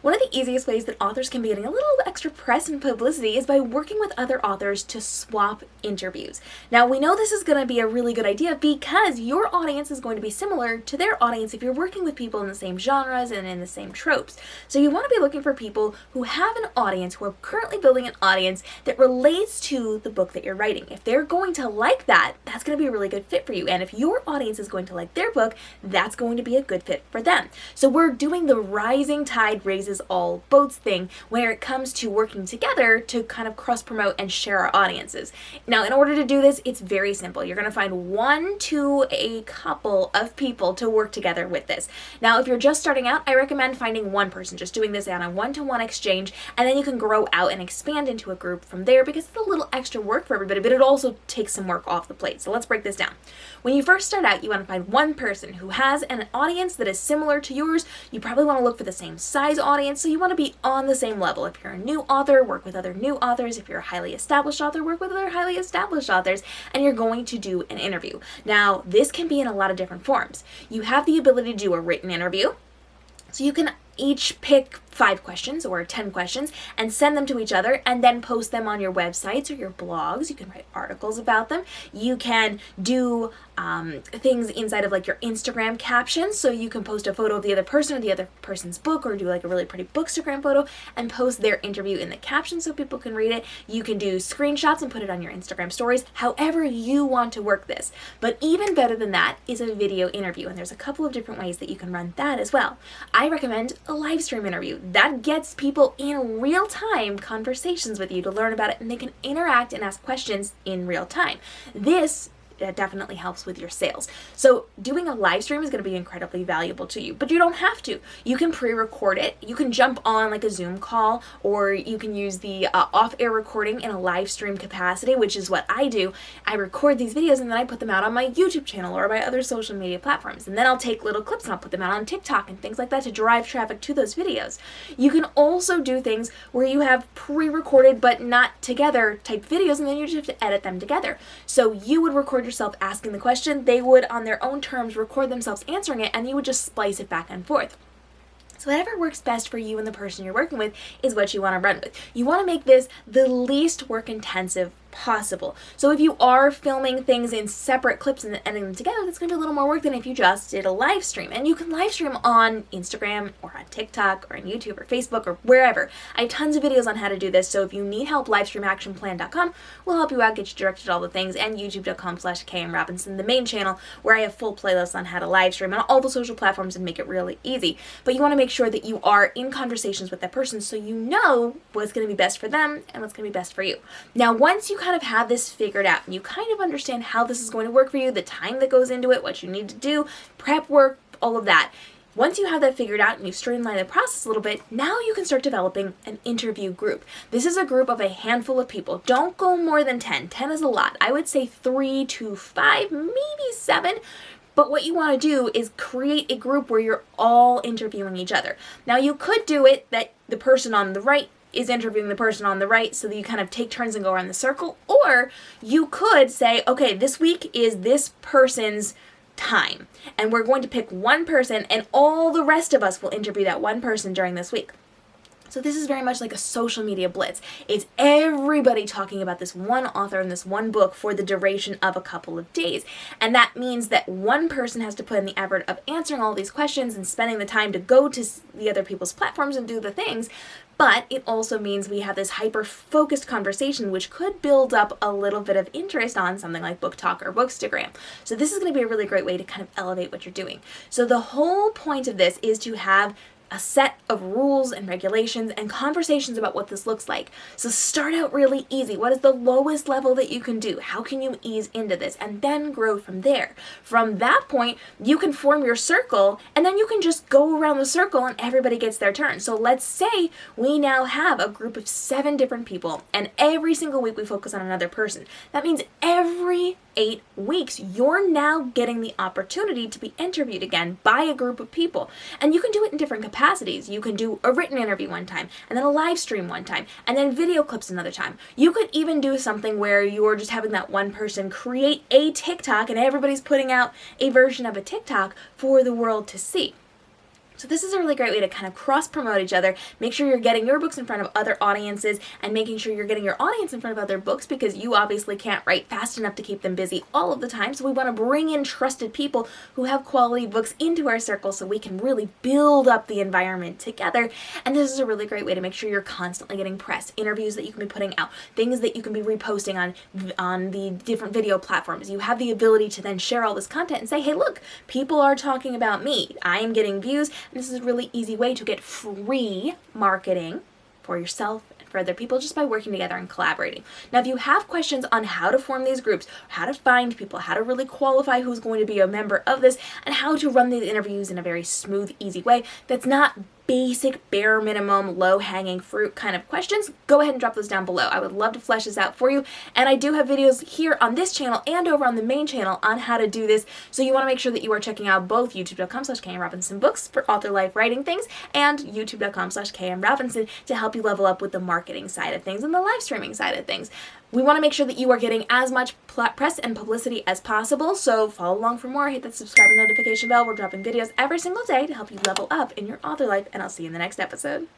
One of the easiest ways that authors can be getting a little extra press and publicity is by working with other authors to swap interviews. Now, we know this is going to be a really good idea because your audience is going to be similar to their audience if you're working with people in the same genres and in the same tropes. So you want to be looking for people who have an audience, who are currently building an audience that relates to the book that you're writing. If they're going to like that, that's going to be a really good fit for you. And if your audience is going to like their book, that's going to be a good fit for them. So we're doing the rising tide raises all boats thing where it comes to working together to kind of cross-promote and share our audiences. Now, in order to do this, it's very simple. You're going to find one to a couple of people to work together with this. Now, if you're just starting out, I recommend finding one person, just doing this on a one-to-one exchange, and then you can grow out and expand into a group from there because it's a little extra work for everybody, but it also takes some work off the plate. So let's break this down. When you first start out, you want to find one person who has an audience that is similar to yours. You probably want to look for the same size audience, so you want to be on the same level. If you're a new author, work with other new authors. If you're a highly established author, work with other highly established authors, and you're going to do an interview. Now, this can be in a lot of different forms. You have the ability to do a written interview, so you can each pick 5 questions or 10 questions and send them to each other and then post them on your websites or your blogs. You can write articles about them. You can do things inside of like your Instagram captions, so you can post a photo of the other person or the other person's book, or do like a really pretty bookstagram photo and post their interview in the caption so people can read it. You can do screenshots and put it on your Instagram stories, however you want to work this. But even better than that is a video interview, and there's a couple of different ways that you can run that as well. I recommend a live stream interview. That gets people in real time conversations with you to learn about it, and they can interact and ask questions in real time. This definitely helps with your sales. So doing a live stream is going to be incredibly valuable to you, but you don't have to. You can pre-record it. You can jump on like a Zoom call, or you can use the off-air recording in a live stream capacity, which is what I do. I record these videos and then I put them out on my YouTube channel or my other social media platforms. And then I'll take little clips and I'll put them out on TikTok and things like that to drive traffic to those videos. You can also do things where you have pre-recorded but not together type videos, and then you just have to edit them together. So you would record yourself asking the question, they would on their own terms record themselves answering it, and you would just splice it back and forth. So whatever works best for you and the person you're working with is what you want to run with. You want to make this the least work intensive possible. So if you are filming things in separate clips and editing them together, that's going to be a little more work than if you just did a live stream. And you can live stream on Instagram or on TikTok or on YouTube or Facebook or wherever. I have tons of videos on how to do this, so if you need help, livestreamactionplan.com will help you out, get you directed to all the things, and youtube.com/KMRobinson, the main channel where I have full playlists on how to live stream on all the social platforms and make it really easy. But you want to make sure that you are in conversations with that person so you know what's going to be best for them and what's going to be best for you. Now, once you kind of have this figured out and you kind of understand how this is going to work for you, the time that goes into it, what you need to do, prep work, all of that. Once you have that figured out and you streamline the process a little bit, now you can start developing an interview group. This is a group of a handful of people. Don't go more than 10. 10 is a lot. I would say 3 to 5, maybe 7. But what you want to do is create a group where you're all interviewing each other. Now, you could do it that the person on the right is interviewing the person on the right, so that you kind of take turns and go around the circle. Or you could say, okay, this week is this person's time, and we're going to pick one person, and all the rest of us will interview that one person during this week. So this is very much like a social media blitz. It's everybody talking about this one author and this one book for the duration of a couple of days. And that means that one person has to put in the effort of answering all these questions and spending the time to go to the other people's platforms and do the things. But it also means we have this hyper-focused conversation, which could build up a little bit of interest on something like Book Talk or Bookstagram. So this is going to be a really great way to kind of elevate what you're doing. So the whole point of this is to have a set of rules and regulations and conversations about what this looks like. So start out really easy. What is the lowest level that you can do? How can you ease into this? And then grow from there. From that point, you can form your circle, and then you can just go around the circle and everybody gets their turn. So let's say we now have a group of 7 different people, and every single week we focus on another person. That means every 8 weeks, you're now getting the opportunity to be interviewed again by a group of people. And you can do it in different capacities. You can do a written interview one time, and then a live stream one time, and then video clips another time. You could even do something where you're just having that one person create a TikTok, and everybody's putting out a version of a TikTok for the world to see. So this is a really great way to kind of cross-promote each other, make sure you're getting your books in front of other audiences, and making sure you're getting your audience in front of other books, because you obviously can't write fast enough to keep them busy all of the time. So we want to bring in trusted people who have quality books into our circle so we can really build up the environment together. And this is a really great way to make sure you're constantly getting press, interviews that you can be putting out, things that you can be reposting on the different video platforms. You have the ability to then share all this content and say, hey, look, people are talking about me. I am getting views. And this is a really easy way to get free marketing for yourself and for other people just by working together and collaborating. Now, if you have questions on how to form these groups, how to find people, how to really qualify who's going to be a member of this, and how to run these interviews in a very smooth, easy way that's not basic, bare minimum, low-hanging fruit kind of questions, go ahead and drop those down below. I would love to flesh this out for you, and I do have videos here on this channel and over on the main channel on how to do this, so you want to make sure that you are checking out both youtube.com/KMRobinsonBooks for author life writing things, and youtube.com/KMRobinson to help you level up with the marketing side of things and the live streaming side of things. We want to make sure that you are getting as much press and publicity as possible, so follow along for more. Hit that subscribe and notification bell. We're dropping videos every single day to help you level up in your author life, and I'll see you in the next episode.